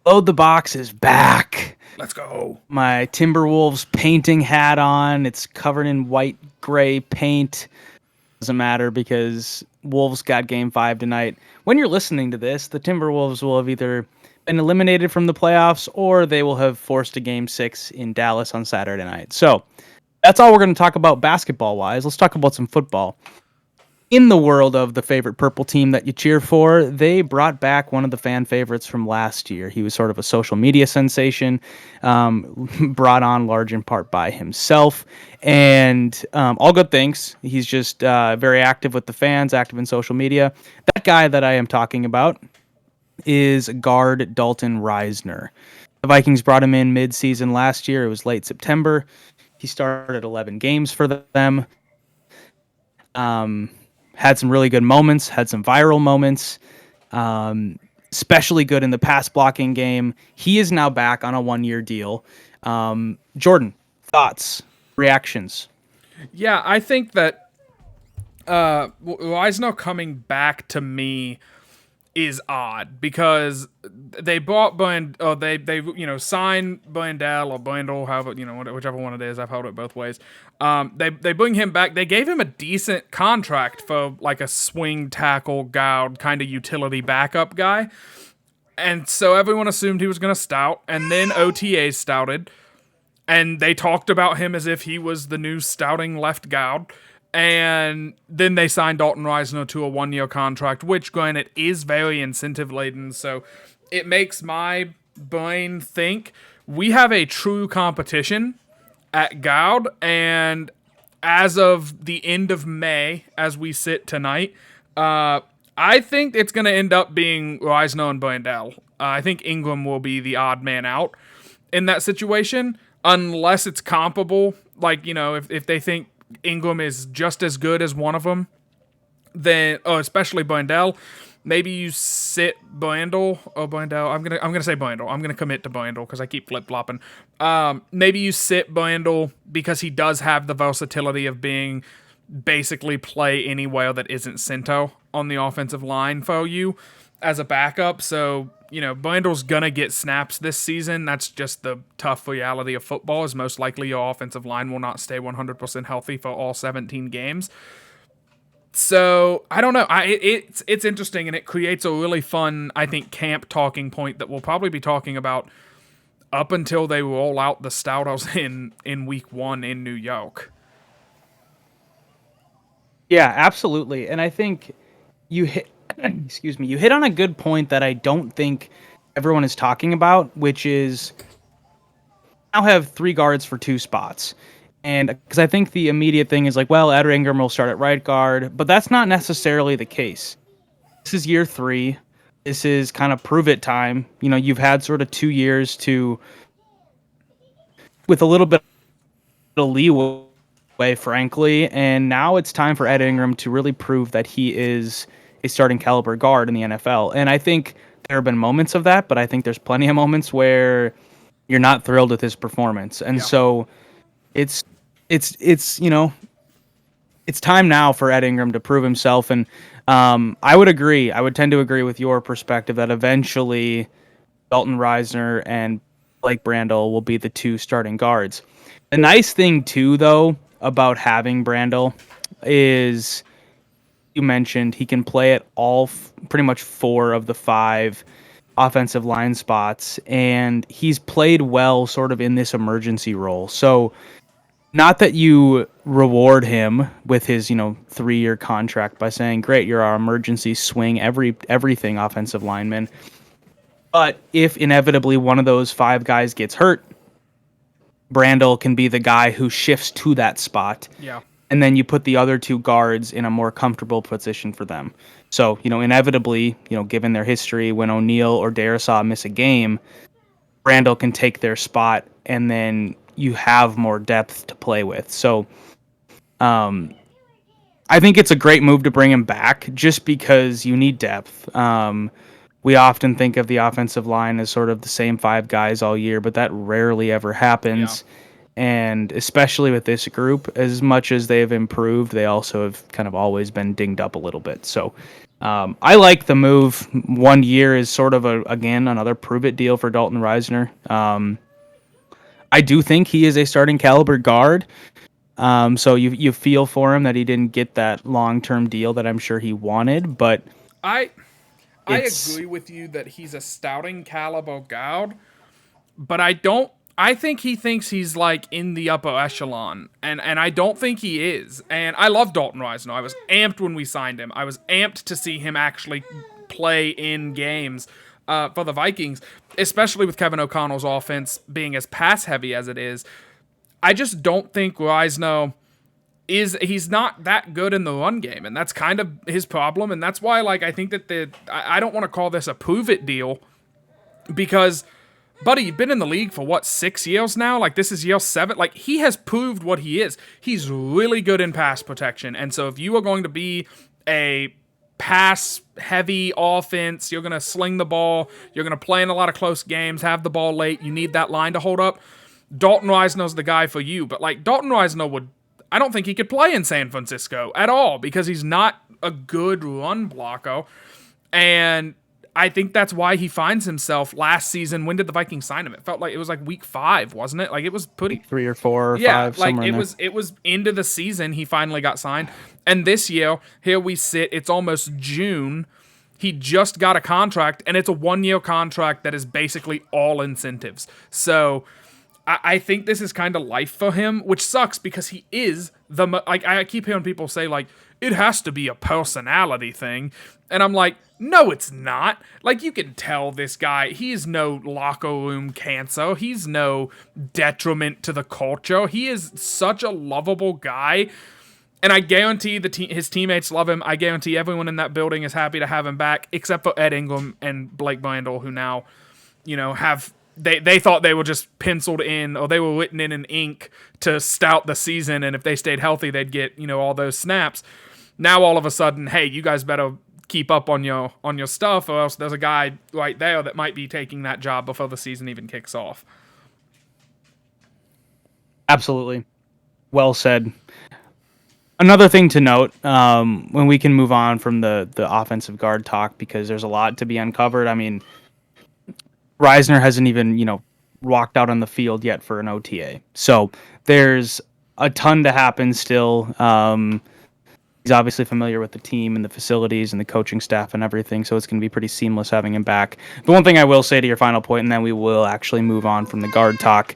Load the Box is back. Let's go. My Timberwolves painting hat on. It's covered in white, gray paint. Doesn't matter because Wolves got game 5 tonight. When you're listening to this, the Timberwolves will have either been eliminated from the playoffs or they will have forced a game 6 in Dallas on Saturday night. So that's all we're going to talk about basketball-wise. Let's talk about some football. In the world of the favorite purple team that you cheer for, they brought back one of the fan favorites from last year. He was sort of a social media sensation, brought on large in part by himself, and all good things. He's just very active with the fans, active in social media. That guy that I am talking about is guard Dalton Risner. The Vikings brought him in mid-season last year. It was late September. He started 11 games for them. Had some really good moments, had some viral moments, especially good in the pass blocking game. He is now back on a 1-year deal. Jordan, thoughts, reactions? Yeah, I think that Risner coming back to me is odd because they bought they signed Bandel or Bandel, however, whichever one it is. I've held it both ways. They bring him back. They gave him a decent contract for like a swing tackle guard kind of utility backup guy, and so everyone assumed he was gonna stout. And then OTA stouted, and they talked about him as if he was the new stouting left guard. And then they signed Dalton Risner to a 1-year contract, which, granted, is very incentive-laden. So it makes my brain think we have a true competition at guard. And as of the end of May, as we sit tonight, I think it's going to end up being Risner and Bandel. I think Ingram will be the odd man out in that situation, unless it's comparable. Like, if they think Ingram is just as good as one of them, then especially Bandel, maybe you sit Bandel or Bandel. I'm gonna say Bandel. I'm gonna commit to Bandel because I keep flip flopping. Maybe you sit Bandel because he does have the versatility of being basically play anywhere that isn't Cinto on the offensive line for you as a backup. So Bandel's gonna get snaps this season. That's just the tough reality of football, is most likely your offensive line will not stay 100% healthy for all 17 games. So, I don't know. It's interesting, and it creates a really fun, I think, camp talking point that we'll probably be talking about up until they roll out the Stouters in week 1 in New York. Yeah, absolutely. And I think you hit you hit on a good point that I don't think everyone is talking about, which is now have 3 guards for 2 spots. And because I think the immediate thing is like, well, Ed Ingram will start at right guard, but that's not necessarily the case. This is year 3. This is kind of prove it time. You've had sort of 2 years with a little bit of leeway, frankly, and now it's time for Ed Ingram to really prove that he is a starting caliber guard in the NFL. And I think there have been moments of that, but I think there's plenty of moments where you're not thrilled with his performance. And so it's time now for Ed Ingram to prove himself. And I would tend to agree with your perspective that eventually Dalton Risner and Blake Brandel will be the 2 starting guards. The nice thing too, though, about having Brandel is, you mentioned, he can play at all pretty much 4 of the 5 offensive line spots, and he's played well sort of in this emergency role. So not that you reward him with his 3-year contract by saying, great, you're our emergency swing everything offensive lineman, but if inevitably one of those 5 guys gets hurt, Brandel can be the guy who shifts to that spot. Yeah. And then you put the other 2 guards in a more comfortable position for them. So, inevitably, given their history, when O'Neal or Darisaw miss a game, Brandel can take their spot, and then you have more depth to play with. So, I think it's a great move to bring him back just because you need depth. We often think of the offensive line as sort of the same 5 guys all year, but that rarely ever happens. Yeah. And especially with this group, as much as they've improved, they also have kind of always been dinged up a little bit. So I like the move. 1 year is sort of again another prove it deal for Dalton Risner. I do think he is a starting caliber guard. So you feel for him that he didn't get that long term deal that I'm sure he wanted, but I I it's agree with you that he's a stouting caliber guard, but I don't. I think he thinks he's like in the upper echelon, and I don't think he is. And I love Dalton Risner. I was amped when we signed him. I was amped to see him actually play in games for the Vikings, especially with Kevin O'Connell's offense being as pass heavy as it is. I just don't think Risner he's not that good in the run game, and that's kind of his problem. And that's why, like, I think that I don't want to call this a prove it deal because, buddy, you've been in the league for what, 6 years now? Like, this is year 7. Like, he has proved what he is. He's really good in pass protection. And so if you are going to be a pass heavy offense, you're going to sling the ball, you're going to play in a lot of close games, have the ball late, you need that line to hold up. Dalton Risner's the guy for you. But, like, Dalton Risner I don't think he could play in San Francisco at all because he's not a good run blocker. And I think that's why he finds himself last season. When did the Vikings sign him? It felt like it was like week 5, wasn't it? Like, it was pretty, 3 or 4 or yeah, 5 like somewhere in there. it was into the season he finally got signed. And this year, here we sit, it's almost June. He just got a contract, and it's a 1-year contract that is basically all incentives. So I think this is kind of life for him, which sucks because he is like, I keep hearing people say, like, it has to be a personality thing. And I'm like, no, it's not. Like, you can tell this guy, he's no locker room cancer. He's no detriment to the culture. He is such a lovable guy. And I guarantee his teammates love him. I guarantee everyone in that building is happy to have him back, except for Ed Ingram and Blake Brandel, who now, have... They thought they were just penciled in, or they were written in ink to stout the season, and if they stayed healthy, they'd get, all those snaps. Now all of a sudden, hey, you guys better keep up on your stuff, or else there's a guy right there that might be taking that job before the season even kicks off. Absolutely. Well said. Another thing to note, when we can move on from the offensive guard talk, because there's a lot to be uncovered. I mean, Risner hasn't even, walked out on the field yet for an OTA. So there's a ton to happen still. He's obviously familiar with the team and the facilities and the coaching staff and everything, so it's going to be pretty seamless having him back. The one thing I will say to your final point, and then we will actually move on from the guard talk,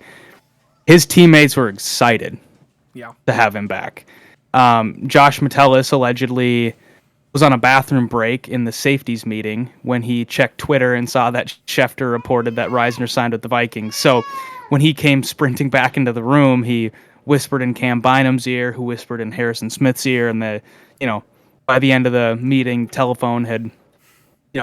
his teammates were excited to have him back. Josh Metellus allegedly was on a bathroom break in the safeties meeting when he checked Twitter and saw that Schefter reported that Risner signed with the Vikings. So when he came sprinting back into the room, he whispered in Cam Bynum's ear, who whispered in Harrison Smith's ear, and by the end of the meeting, telephone had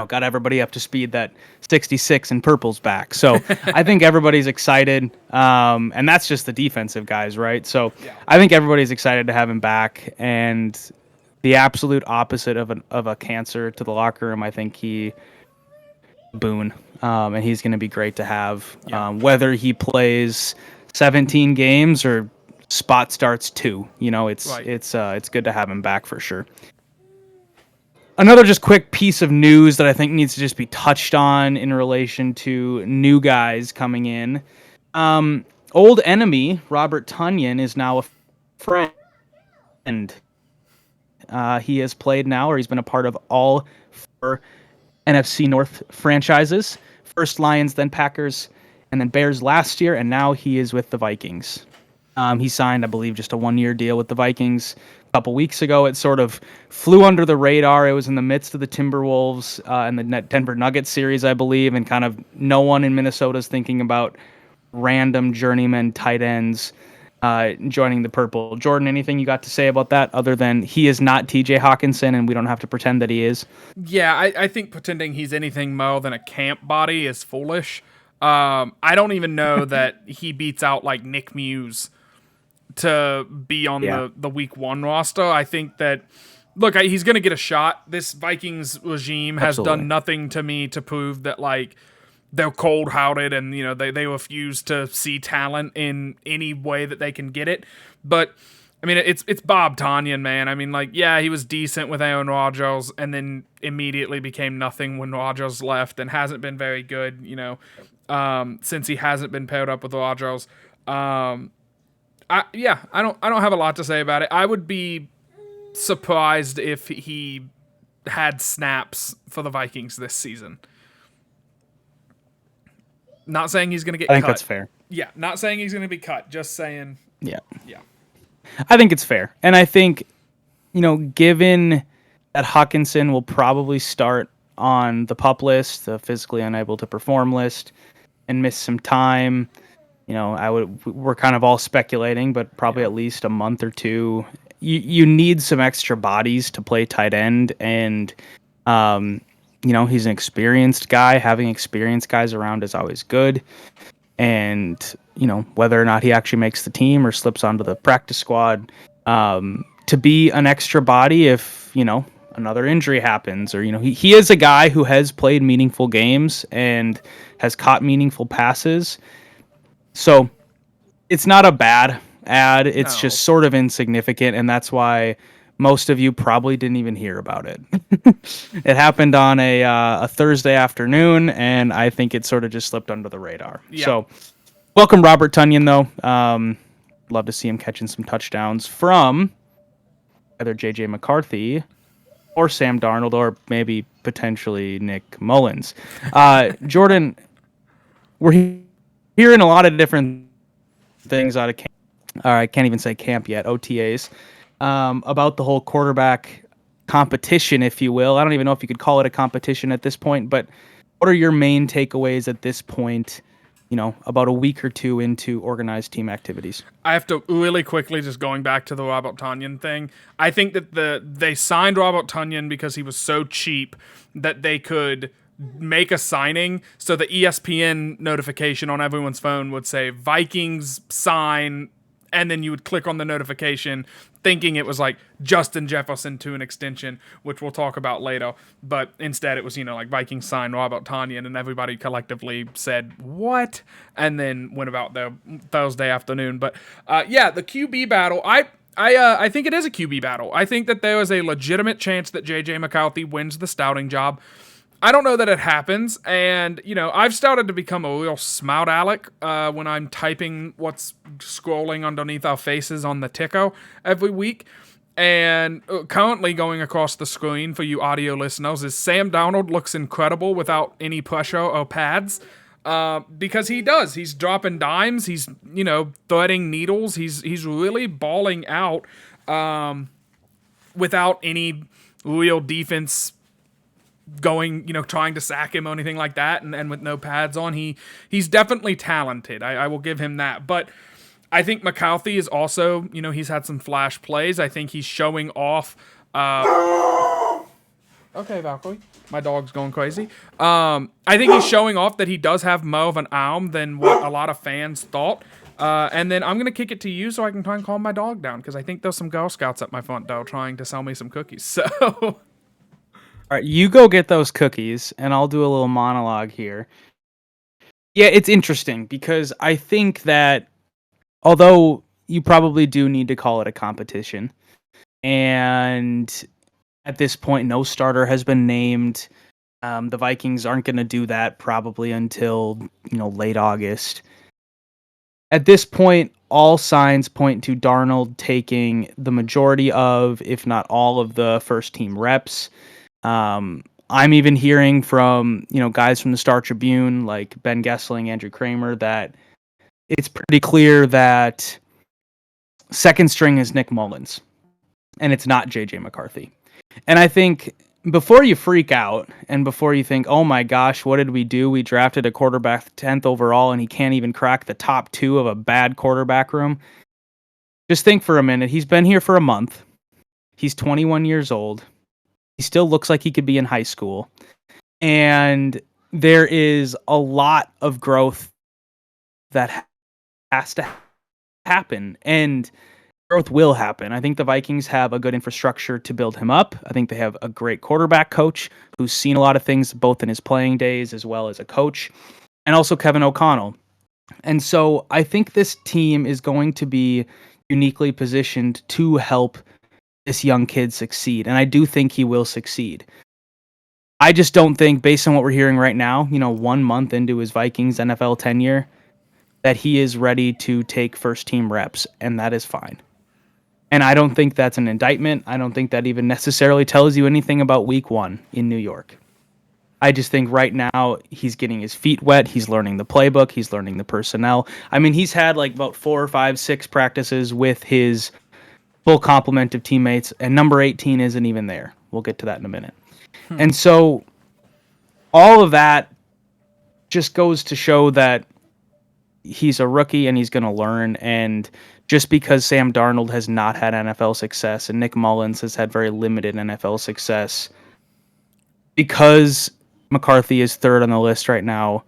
got everybody up to speed that 66 and purple's back. So I think everybody's excited, and that's just the defensive guys, right? So I think everybody's excited to have him back, and the absolute opposite of a cancer to the locker room. I think he boon, and he's going to be great to have. Whether he plays 17 games or spot starts 2, it's good to have him back for sure. Another just quick piece of news that I think needs to just be touched on in relation to new guys coming in. Old enemy Robert Tonyan is now a friend. He has played now, or he's been a part of all 4 NFC North franchises. First Lions, then Packers, and then Bears last year, and now he is with the Vikings. He signed, I believe, just a 1-year deal with the Vikings a couple weeks ago. It sort of flew under the radar. It was in the midst of the Timberwolves and the Denver Nuggets series, I believe, and kind of no one in Minnesota is thinking about random journeyman tight ends joining the purple. Jordan, anything you got to say about that other than he is not TJ Hawkinson and we don't have to pretend that he is? Yeah, I think pretending he's anything more than a camp body is foolish. I don't even know that he beats out like Nick Muse to be on the week 1 roster. I think that, look, he's going to get a shot. This Vikings regime has done nothing to me to prove that, like, they're cold-hearted and, they refuse to see talent in any way that they can get it. But, I mean, it's Bob Tonyan, man. I mean, like, yeah, he was decent with Aaron Rodgers, and then immediately became nothing when Rodgers left, and hasn't been very good, since he hasn't been paired up with Rodgers. I don't have a lot to say about it. I would be surprised if he had snaps for the Vikings this season. Not saying he's going to get cut. I think that's fair. Yeah, not saying he's going to be cut. Just saying. Yeah. Yeah. I think it's fair. And I think, given that Hawkinson will probably start on the PUP list, the physically unable to perform list, and miss some time, we're kind of all speculating, but probably at least a month or two. You need some extra bodies to play tight end, and he's an experienced guy. Having experienced guys around is always good. And whether or not he actually makes the team or slips onto the practice squad, to be an extra body if another injury happens, or he is a guy who has played meaningful games and has caught meaningful passes. So it's not a bad ad. It's just sort of insignificant, and that's why most of you probably didn't even hear about it. It happened on a Thursday afternoon, and I think it sort of just slipped under the radar. Yeah. So welcome Robert Tonyan, though. Love to see him catching some touchdowns from either J.J. McCarthy or Sam Darnold, or maybe potentially Nick Mullins. Jordan, we're hearing a lot of different things out of camp. I can't even say camp yet, OTAs, about the whole quarterback competition, if you will. I don't even know if you could call it a competition at this point, but what are your main takeaways at this point, about a week or two into organized team activities? I have to really quickly, just going back to the Robert Tonyan thing. I think that they signed Robert Tonyan because he was so cheap that they could make a signing, so the ESPN notification on everyone's phone would say Vikings sign, and then you would click on the notification thinking it was like Justin Jefferson to an extension, which we'll talk about later. But instead it was, like Vikings sign Robert Tonyan, and everybody collectively said, what? And then went about their Thursday afternoon. But the QB battle, I think it is a QB battle. I think that there is a legitimate chance that J.J. McCarthy wins the scouting job. I don't know that it happens, and, I've started to become a real smart aleck when I'm typing what's scrolling underneath our faces on the ticker every week, and currently going across the screen for you audio listeners is Sam Darnold looks incredible without any pressure or pads, because he does. He's dropping dimes, he's, threading needles, he's really balling out without any real defense going, trying to sack him or anything like that, and with no pads on. He's definitely talented. I will give him that. But I think McCarthy is also, he's had some flash plays. I think he's showing off. Okay, Valkyrie. My dog's going crazy. I think he's showing off that he does have more of an arm than what a lot of fans thought. And then I'm going to kick it to you so I can try and calm my dog down, because I think there's some Girl Scouts at my front door trying to sell me some cookies. So... All right, you go get those cookies, and I'll do a little monologue here. Yeah, it's interesting, because I think that although you probably do need to call it a competition, and at this point no starter has been named, the Vikings aren't going to do that probably until late August. At this point, all signs point to Darnold taking the majority of, if not all of, the first team reps. I'm even hearing from, guys from the Star Tribune, like Ben Gessling, Andrew Kramer, that it's pretty clear that second string is Nick Mullins, and it's not J.J. McCarthy. And I think before you freak out, and before you think, oh my gosh, what did we do? We drafted a quarterback 10th overall, and he can't even crack the top 2 of a bad quarterback room. Just think for a minute. He's been here for a month. He's 21 years old. He still looks like he could be in high school. And there is a lot of growth that has to happen. And growth will happen. I think the Vikings have a good infrastructure to build him up. I think they have a great quarterback coach who's seen a lot of things, both in his playing days as well as a coach. And also Kevin O'Connell. And so I think this team is going to be uniquely positioned to help this young kid succeed. And I do think he will succeed. I just don't think, based on what we're hearing right now, 1 month into his Vikings NFL tenure, that he is ready to take first team reps, and that is fine. And I don't think that's an indictment. I don't think that even necessarily tells you anything about week 1 in New York. I just think right now he's getting his feet wet. He's learning the playbook. He's learning the personnel. I mean, he's had like about 4, 5, 6 practices with his full complement of teammates, and number 18 isn't even there. We'll get to that in a minute. And so all of that just goes to show that he's a rookie and he's going to learn. And just because Sam Darnold has not had NFL success and Nick Mullins has had very limited NFL success, because McCarthy is third on the list right now,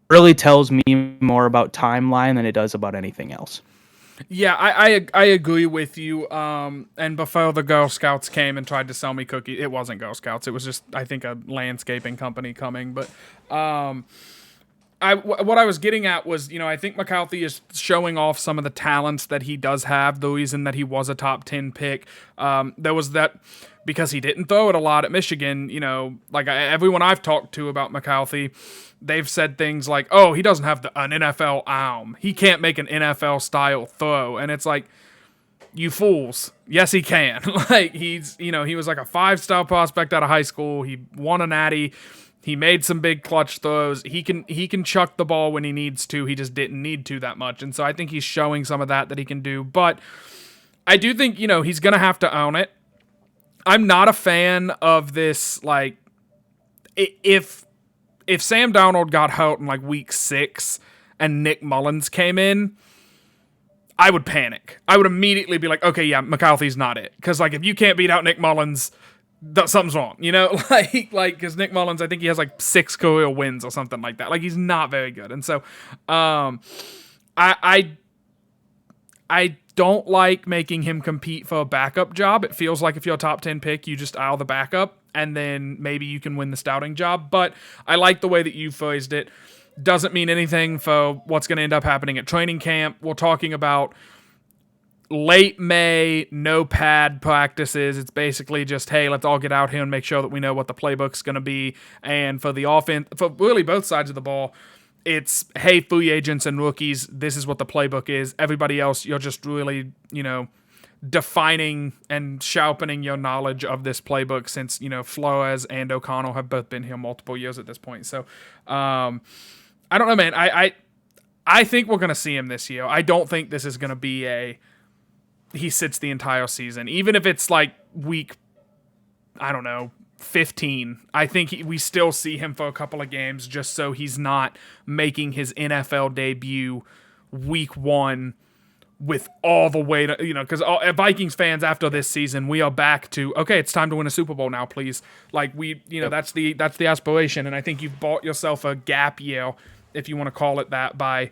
really tells me more about timeline than it does about anything else. Yeah, I agree with you. And before the Girl Scouts came and tried to sell me cookies, it wasn't Girl Scouts. It was just, I think, a landscaping company coming. But what I was getting at was, I think McCarthy is showing off some of the talents that he does have. The reason that he was a top 10 pick, there was that because he didn't throw it a lot at Michigan. Like everyone I've talked to about McCarthy, they've said things like, "Oh, he doesn't have an NFL arm. He can't make an NFL style throw." And it's like, you fools. Yes, he can. Like he was like a 5-star prospect out of high school. He won a natty. He made some big clutch throws. He can chuck the ball when he needs to. He just didn't need to that much. And so I think he's showing some of that he can do. But I do think, he's going to have to own it. I'm not a fan of this, like, if Sam Darnold got hurt in, like, week 6 and Nick Mullins came in, I would panic. I would immediately be like, okay, yeah, McCarthy's not it. Because, like, if you can't beat out Nick Mullins, something's wrong, like because Nick Mullins, I think he has like 6 career wins or something like that. Like he's not very good, and so I don't like making him compete for a backup job. It feels like if you're a top 10 pick, you just aisle the backup, and then maybe you can win the scouting job. But I like the way that you phrased it. Doesn't mean anything for what's going to end up happening at training camp. We're talking about late May, no pad practices. It's basically just, hey, let's all get out here and make sure that we know what the playbook's going to be. And for the offense, for really both sides of the ball, it's, hey, free agents and rookies, this is what the playbook is. Everybody else, you're just really, defining and sharpening your knowledge of this playbook since, Flores and O'Connell have both been here multiple years at this point. So, I don't know, man. I think we're going to see him this year. I don't think this is going to be he sits the entire season. Even if it's like week, 15, I think we still see him for a couple of games just so he's not making his NFL debut week 1 with all the way to, because Vikings fans after this season, we are back to, okay, it's time to win a Super Bowl now, please. Like that's the aspiration. And I think you've bought yourself a gap year, if you want to call it that, by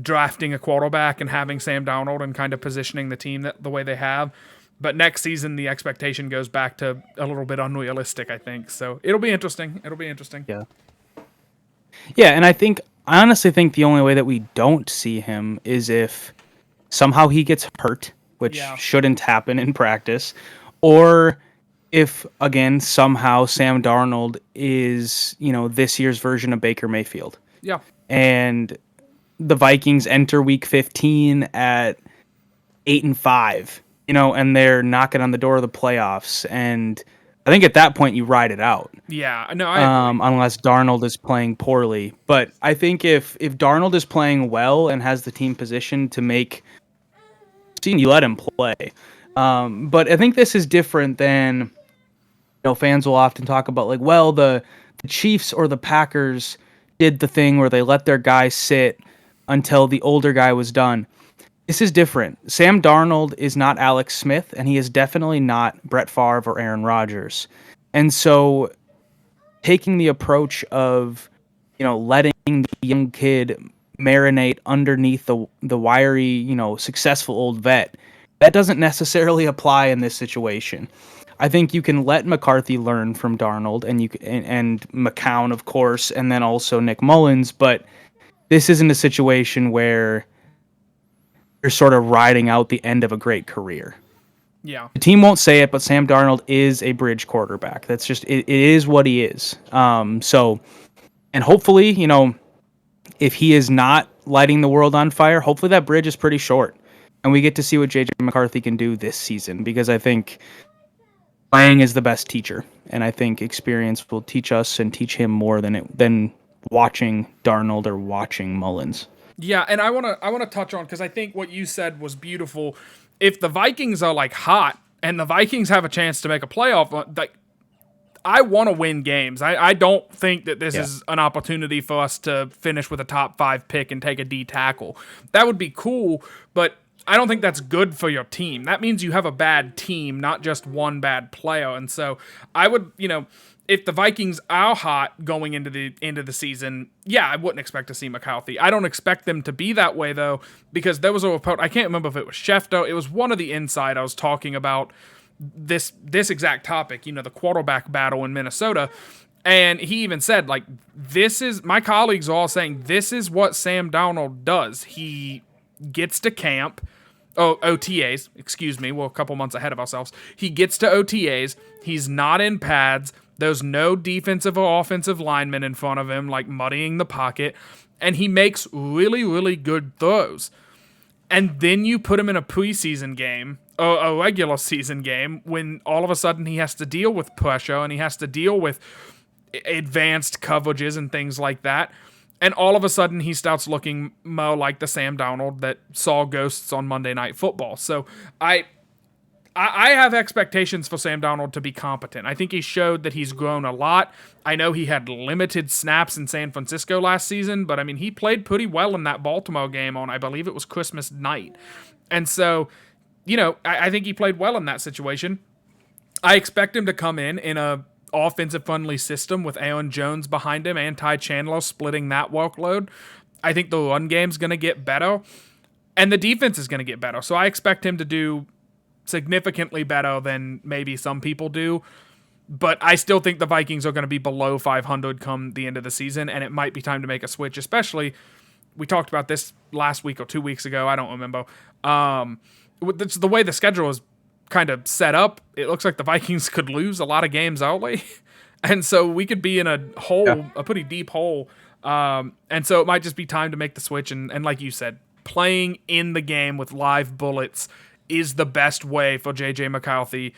drafting a quarterback and having Sam Darnold and kind of positioning the team the way they have. But next season, the expectation goes back to a little bit unrealistic, I think. So it'll be interesting. Yeah. Yeah, and I honestly think the only way that we don't see him is if somehow he gets hurt, which shouldn't happen in practice, or if, again, somehow Sam Darnold is, this year's version of Baker Mayfield. Yeah. And the Vikings enter week 15 at 8-5, and they're knocking on the door of the playoffs. And I think at that point you ride it out. Yeah, no, I agree. Unless Darnold is playing poorly. But I think if Darnold is playing well and has the team positioned to make, you let him play. But I think this is different than, fans will often talk about, like, well, the Chiefs or the Packers did the thing where they let their guy sit until the older guy was done. This is different. Sam Darnold is not Alex Smith, and he is definitely not Brett Favre or Aaron Rodgers. And so taking the approach of, letting the young kid marinate underneath the wiry, successful old vet, that doesn't necessarily apply in this situation. I think you can let McCarthy learn from Darnold and McCown, of course, and then also Nick Mullins, but this isn't a situation where you're sort of riding out the end of a great career. Yeah. The team won't say it, but Sam Darnold is a bridge quarterback. That's just it is what he is. So, and hopefully, if he is not lighting the world on fire, hopefully that bridge is pretty short, and we get to see what JJ McCarthy can do this season, because I think playing is the best teacher, and I think experience will teach us and teach him more than watching Darnold or watching Mullins. Yeah, and I wanna touch on, because I think what you said was beautiful. If the Vikings are like hot and the Vikings have a chance to make a playoff, like, I want to win games. I don't think that this is an opportunity for us to finish with a top 5 pick and take a D tackle. That would be cool, but I don't think that's good for your team. That means you have a bad team, not just one bad player. And so I would, if the Vikings are hot going into the season, yeah, I wouldn't expect to see McCarthy. I don't expect them to be that way, though, because there was a report, I can't remember if it was Schefter, it was one of the inside I was talking about this exact topic, the quarterback battle in Minnesota. And he even said, like, this is, my colleagues are all saying, this is what Sam Darnold does. He gets to camp, OTAs, excuse me, we're a couple months ahead of ourselves. He gets to OTAs, he's not in pads, there's no defensive or offensive linemen in front of him, like, muddying the pocket, and he makes really, really good throws. And then you put him in a preseason game, or a regular season game, when all of a sudden he has to deal with pressure and he has to deal with advanced coverages and things like that. And all of a sudden he starts looking more like the Sam Darnold that saw ghosts on Monday Night Football. So I have expectations for Sam Darnold to be competent. I think he showed that he's grown a lot. I know he had limited snaps in San Francisco last season, but I mean, he played pretty well in that Baltimore game on, I believe it was Christmas night. And so, I think he played well in that situation. I expect him to come in a offensive-friendly system with Aaron Jones behind him and Ty Chandler splitting that workload. I think the run game's going to get better, and the defense is going to get better. So I expect him to do significantly better than maybe some people do, but I still think the Vikings are going to be below 500 come the end of the season, and it might be time to make a switch, especially, we talked about this last week or 2 weeks ago, I don't remember, the way the schedule is kind of set up, it looks like the Vikings could lose a lot of games early, and so we could be in a hole, a pretty deep hole, and so it might just be time to make the switch, and like you said, playing in the game with live bullets is the best way for JJ McCarthy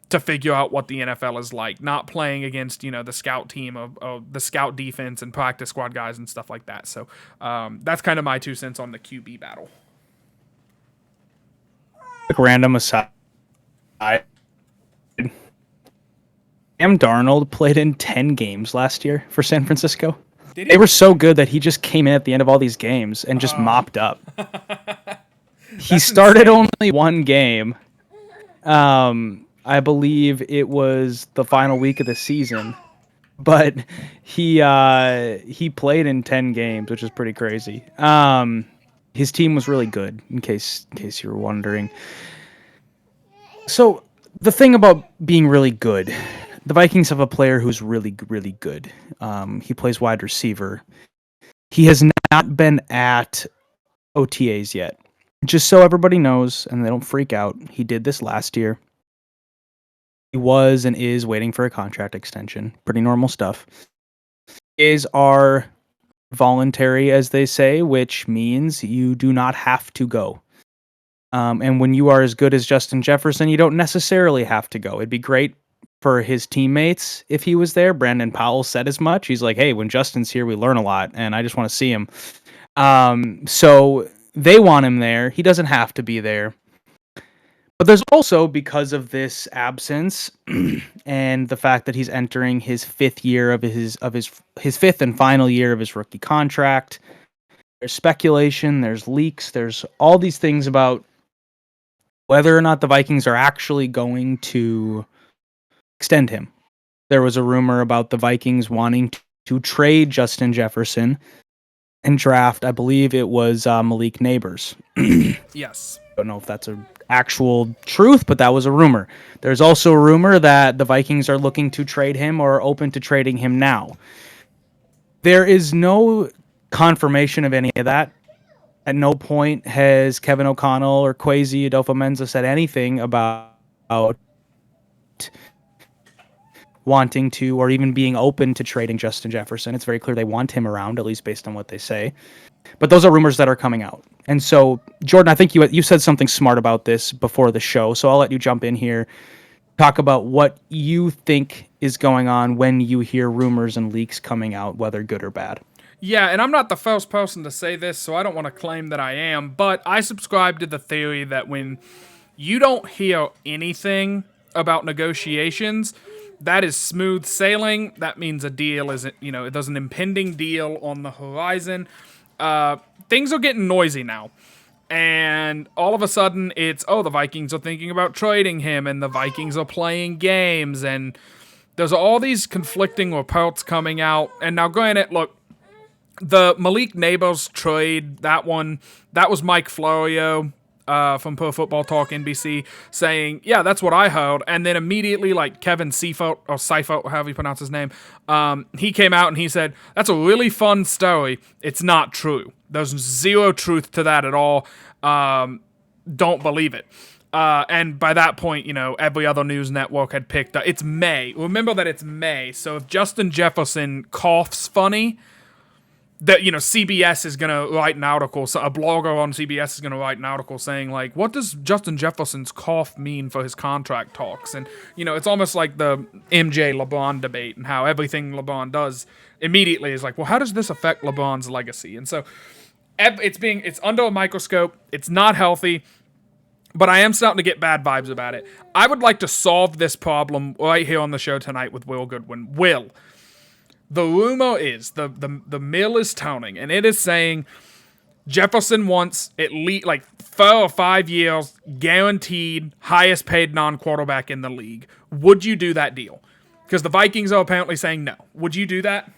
to figure out what the NFL is like, not playing against, the scout team of the scout defense and practice squad guys and stuff like that. So that's kind of my 2 cents on the QB battle. Quick random aside. Sam Darnold played in 10 games last year for San Francisco. They were so good that he just came in at the end of all these games and just mopped up. He started only one game. I believe it was the final week of the season, but he played in 10 games, which is pretty crazy. His team was really good, in case you were wondering. So the thing about being really good, the Vikings have a player who's really, really good. He plays wide receiver. He has not been at OTAs yet. Just so everybody knows and they don't freak out, he did this last year. He was and is waiting for a contract extension. Pretty normal stuff. OTAs are voluntary, as they say, which means you do not have to go. And when you are as good as Justin Jefferson, you don't necessarily have to go. It'd be great for his teammates if he was there. Brandon Powell said as much. He's like, hey, when Justin's here, we learn a lot, and I just want to see him. So they want him there. He doesn't have to be there. But there's also, because of this absence and the fact that he's entering his fifth year of his fifth and final year of his rookie contract, there's speculation, there's leaks, there's all these things about whether or not the Vikings are actually going to extend him. There was a rumor about the Vikings wanting to trade Justin Jefferson and draft, I believe it was Malik Neighbors. Yes. I don't know if that's an actual truth, but that was a rumor. There's also a rumor that the Vikings are looking to trade him or are open to trading him now. There is no confirmation of any of that. At no point has Kevin O'Connell or Kwesi Adolfo-Mensa said anything about wanting to or even being open to trading Justin Jefferson. It's very clear they want him around, at least based on what they say. But those are rumors that are coming out. And so, Jordan, I think you said something smart about this before the show, so I'll let you jump in here, talk about what you think is going on when you hear rumors and leaks coming out, whether good or bad. Yeah, and I'm not the first person to say this, so I don't want to claim that I am, but I subscribe to the theory that when you don't hear anything about negotiations, that is smooth sailing. That means a deal isn't, there's an impending deal on the horizon. Things are getting noisy now. And all of a sudden, it's, the Vikings are thinking about trading him, and the Vikings are playing games, and there's all these conflicting reports coming out. And now, granted, look, the Malik Neighbors trade, that was Mike Florio from Pro Football Talk NBC saying, yeah, that's what I heard. And then immediately, like Kevin Seifert, or Seifert, however you pronounce his name, he came out and he said, that's a really fun story. It's not true. There's zero truth to that at all. Don't believe it. And by that point, every other news network had picked up. It's May. Remember that it's May. So if Justin Jefferson coughs funny, that CBS is gonna write an article. So a blogger on CBS is gonna write an article saying, like, what does Justin Jefferson's cough mean for his contract talks? And it's almost like the MJ LeBron debate, and how everything LeBron does immediately is like, well, how does this affect LeBron's legacy? And so it's under a microscope. It's not healthy, but I am starting to get bad vibes about it. I would like to solve this problem right here on the show tonight with Will Goodwin. Will, the rumor is, the mill is toning, and it is saying Jefferson wants at least like 4 or 5 years, guaranteed, highest paid non-quarterback in the league. Would you do that deal? Because the Vikings are apparently saying no. Would you do that?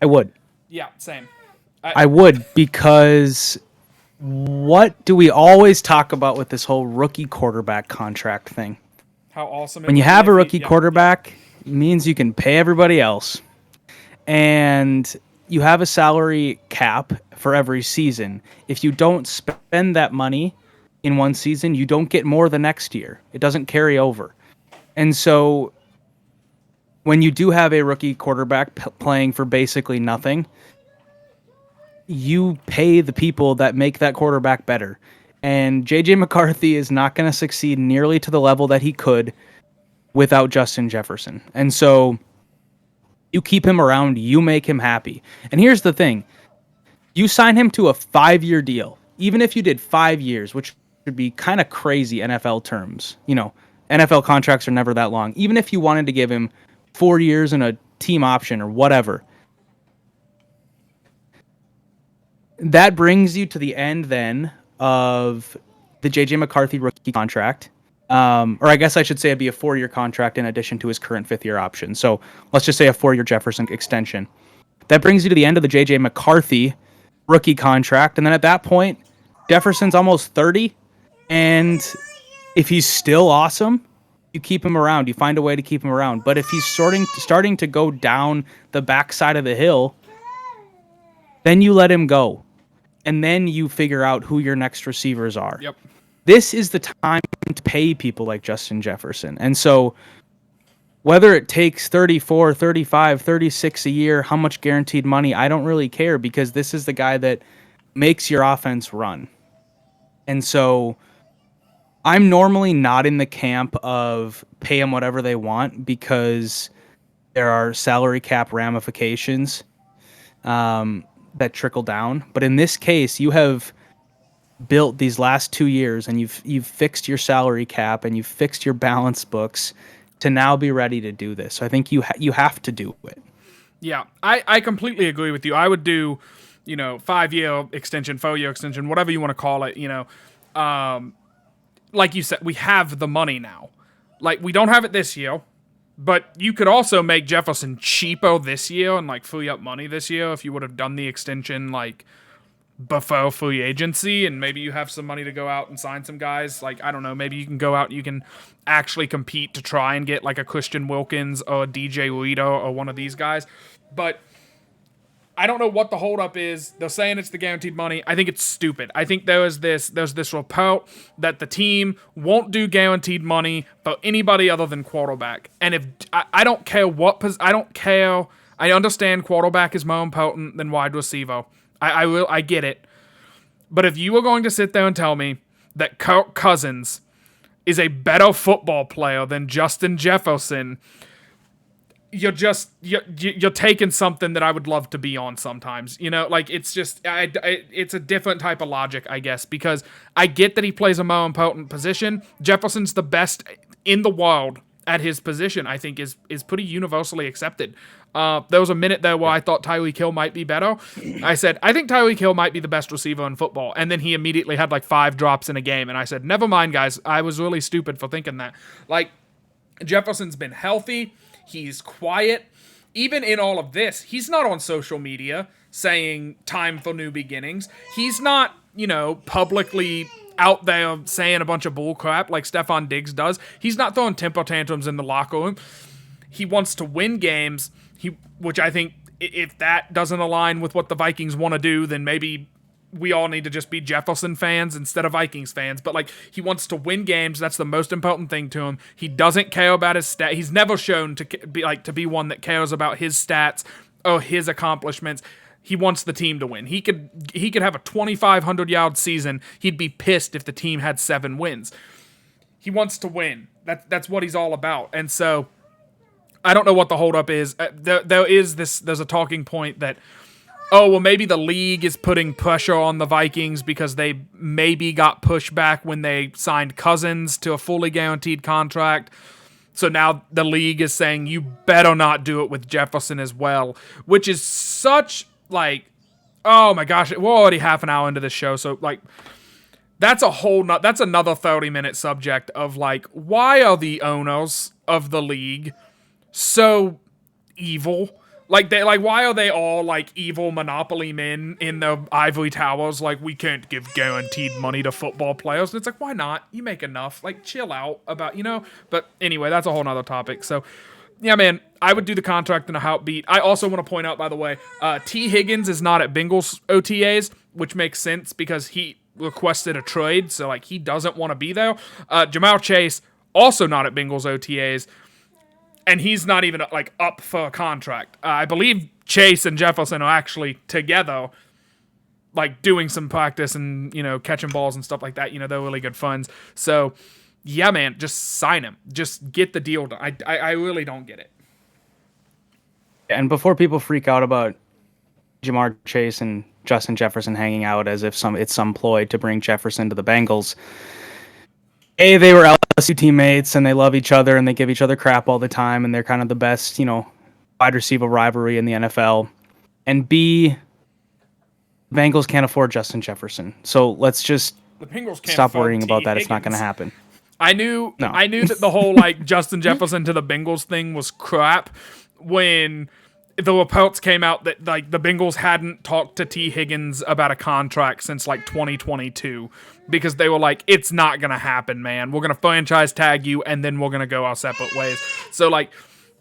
I would. Yeah, same. I would, because what do we always talk about with this whole rookie quarterback contract thing? How awesome it when you would be have a if rookie quarterback, it means you can pay everybody else. And you have a salary cap for every season. If you don't spend that money in one season, you don't get more the next year. It doesn't carry over. And so when you do have a rookie quarterback playing for basically nothing, you pay the people that make that quarterback better. And JJ McCarthy is not going to succeed nearly to the level that he could without Justin Jefferson. And so you keep him around, you make him happy. And here's the thing. You sign him to a 5-year deal. Even if you did 5 years, which would be kind of crazy NFL terms. NFL contracts are never that long. Even if you wanted to give him 4 years and a team option or whatever, that brings you to the end then of the JJ McCarthy rookie contract. Or I guess I should say it'd be a 4-year contract in addition to his current 5th-year option. So let's just say a 4-year Jefferson extension. That brings you to the end of the JJ McCarthy rookie contract. And then at that point, Jefferson's almost 30. And if he's still awesome, you keep him around. You find a way to keep him around. But if he's starting to go down the backside of the hill, then you let him go. And then you figure out who your next receivers are. Yep. This is the time to pay people like Justin Jefferson. And so whether it takes 34, 35, 36 a year, how much guaranteed money, I don't really care, because this is the guy that makes your offense run. And so I'm normally not in the camp of pay them whatever they want, because there are salary cap ramifications that trickle down. But in this case, you have built these last 2 years, and you've fixed your salary cap, and you've fixed your balance books to now be ready to do this. So I think you have to do it. Yeah, I completely agree with you. I would do, 5-year extension, 4-year extension, whatever you want to call it. Like you said, we have the money now. Like, we don't have it this year, but you could also make Jefferson cheaper this year and free up money this year if you would have done the extension before free agency, and maybe you have some money to go out and sign some guys. I don't know, maybe you can go out and you can actually compete to try and get a Christian Wilkins or a DJ Reader or one of these guys. But I don't know what the holdup is. They're saying it's the guaranteed money. I think it's stupid. I think there's this report that the team won't do guaranteed money for anybody other than quarterback. And if I don't care I don't care. I understand quarterback is more important than wide receiver. I get it. But if you were going to sit there and tell me that Kirk Cousins is a better football player than Justin Jefferson, you're taking something that I would love to be on sometimes. Like it's just it's a different type of logic, I guess, because I get that he plays a more important position. Jefferson's the best in the world at his position. I think is pretty universally accepted. There was a minute there where I thought Tyreek Hill might be better. I said, I think Tyreek Hill might be the best receiver in football. And then he immediately had like 5 drops in a game. And I said, never mind, guys. I was really stupid for thinking that. Like, Jefferson's been healthy. He's quiet. Even in all of this, he's not on social media saying time for new beginnings. He's not, publicly out there saying a bunch of bull crap like Stephon Diggs does. He's not throwing temper tantrums in the locker room. He wants to win games. Which I think if that doesn't align with what the Vikings want to do, then maybe we all need to just be Jefferson fans instead of Vikings fans. But like, he wants to win games. That's the most important thing to him. He doesn't care about his stats. He's never shown to be one that cares about his stats or his accomplishments. He wants the team to win. He could have a 2,500-yard season. He'd be pissed if the team had 7 wins. He wants to win. That's what he's all about. And so I don't know what the holdup is. There's a talking point that, maybe the league is putting pressure on the Vikings because they maybe got pushback when they signed Cousins to a fully guaranteed contract. So now the league is saying you better not do it with Jefferson as well, which is such like, oh my gosh, we're already half an hour into this show. So like, that's another 30-minute subject of like, why are the owners of the league so evil? Why are they all like evil monopoly men in the ivory towers? Like, we can't give guaranteed money to football players. And it's like, why not? You make enough. Like, chill out about, But anyway, that's a whole nother topic. So, yeah, man, I would do the contract in a heartbeat. I also want to point out, by the way, T. Higgins is not at Bengals OTAs, which makes sense because he requested a trade. So, like, he doesn't want to be there. Jamar Chase, also not at Bengals OTAs. And he's not even, like, up for a contract. I believe Chase and Jefferson are actually together, like, doing some practice and, catching balls and stuff like that. They're really good funds. So, yeah, man, just sign him. Just get the deal done. I really don't get it. And before people freak out about Jamar Chase and Justin Jefferson hanging out as if it's some ploy to bring Jefferson to the Bengals, they were LSU teammates and they love each other and they give each other crap all the time and they're kind of the best, wide receiver rivalry in the NFL. And B, Bengals can't afford Justin Jefferson. So let's just stop worrying about that. It's not going to happen. I knew that the whole like Justin Jefferson to the Bengals thing was crap when the reports came out that like the Bengals hadn't talked to T. Higgins about a contract since like 2022 because they were like, it's not going to happen, man. We're going to franchise tag you and then we're going to go our separate ways. So like,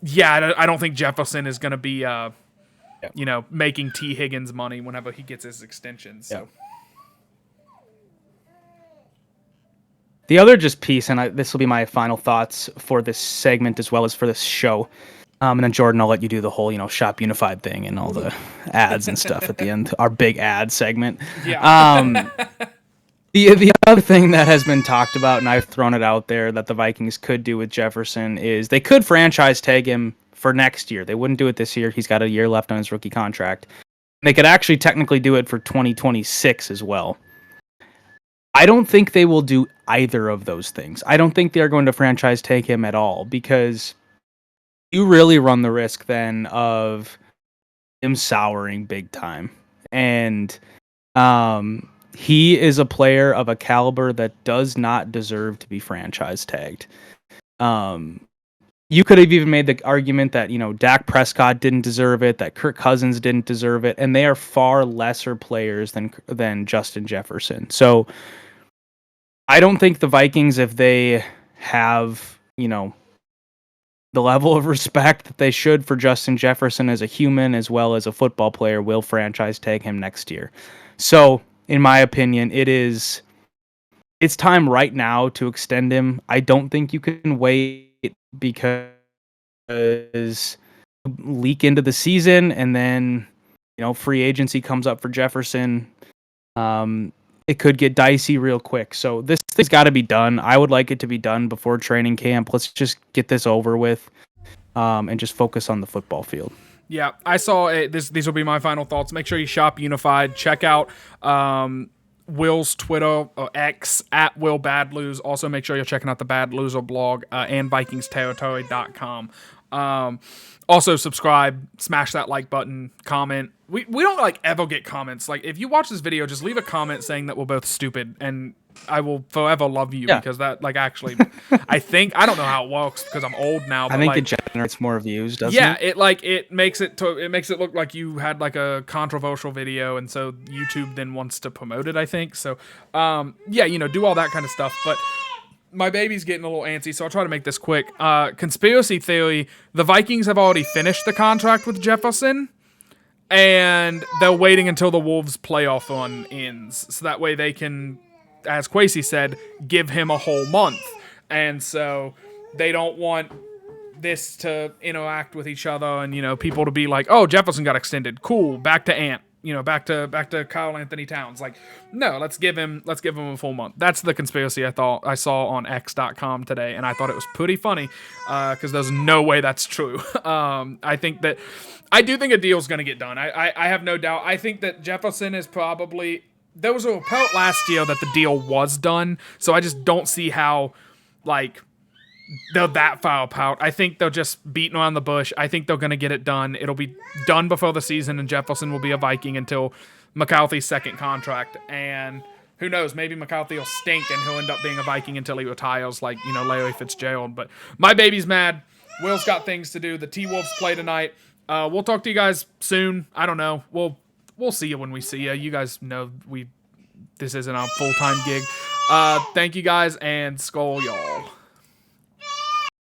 yeah, I don't think Jefferson is going to be, making T. Higgins money whenever he gets his extension. So. Yeah. The other just piece, and this will be my final thoughts for this segment as well as for this show. And then Jordan, I'll let you do the whole, Shop Unified thing and all the ads and stuff at the end, our big ad segment. Yeah. The other thing that has been talked about, and I've thrown it out there, that the Vikings could do with Jefferson is they could franchise tag him for next year. They wouldn't do it this year. He's got a year left on his rookie contract. They could actually technically do it for 2026 as well. I don't think they will do either of those things. I don't think they're going to franchise tag him at all because you really run the risk then of him souring big time. And he is a player of a caliber that does not deserve to be franchise tagged. You could have even made the argument that, Dak Prescott didn't deserve it, that Kirk Cousins didn't deserve it, and they are far lesser players than Justin Jefferson. So I don't think the Vikings, if they have, the level of respect that they should for Justin Jefferson as a human as well as a football player will franchise tag him next year. So, in my opinion, it's time right now to extend him. I don't think you can wait because leak into the season and then, free agency comes up for Jefferson. It could get dicey real quick. So this thing's got to be done. I would like it to be done before training camp. Let's just get this over with, and just focus on the football field. Yeah, I saw it. These will be my final thoughts. Make sure you shop Unified. Check out Will's Twitter, X, at Will Bad Lose. Also, make sure you're checking out the Bad Loser blog and VikingsTerritory.com. Also, subscribe, smash that like button, comment. We don't ever get comments. If you watch this video, just leave a comment saying that we're both stupid, and I will forever love you because that actually, I don't know how it works because I'm old now. But I think it generates more views, doesn't it? Yeah, it makes it look like you had a controversial video, and so YouTube then wants to promote it. I think so. Do all that kind of stuff, but. My baby's getting a little antsy, so I'll try to make this quick. Conspiracy theory, the Vikings have already finished the contract with Jefferson, and they're waiting until the Wolves' playoff run ends, so that way they can, as Kwesi said, give him a whole month. And so they don't want this to interact with each other and, people to be like, oh, Jefferson got extended. Cool, back to Ant. Back to Kyle Anthony Towns. No, let's give him a full month. That's the conspiracy I saw on X.com today, and I thought it was pretty funny because there's no way that's true. I do think a deal's going to get done. I have no doubt. I think that Jefferson is probably. There was a report last year that the deal was done, so I just don't see how they're that far apart. I think they're just beating around the bush. I think they're going to get it done. It'll be done before the season, and Jefferson will be a Viking until McCarthy's second contract. And who knows, maybe McCarthy will stink and he'll end up being a Viking until he retires like, Larry Fitzgerald. But my baby's mad. Will's got things to do. The T-Wolves play tonight. We'll talk to you guys soon. I don't know. We'll see you when we see you. You guys know this isn't our full-time gig. Thank you guys, and Skol, y'all.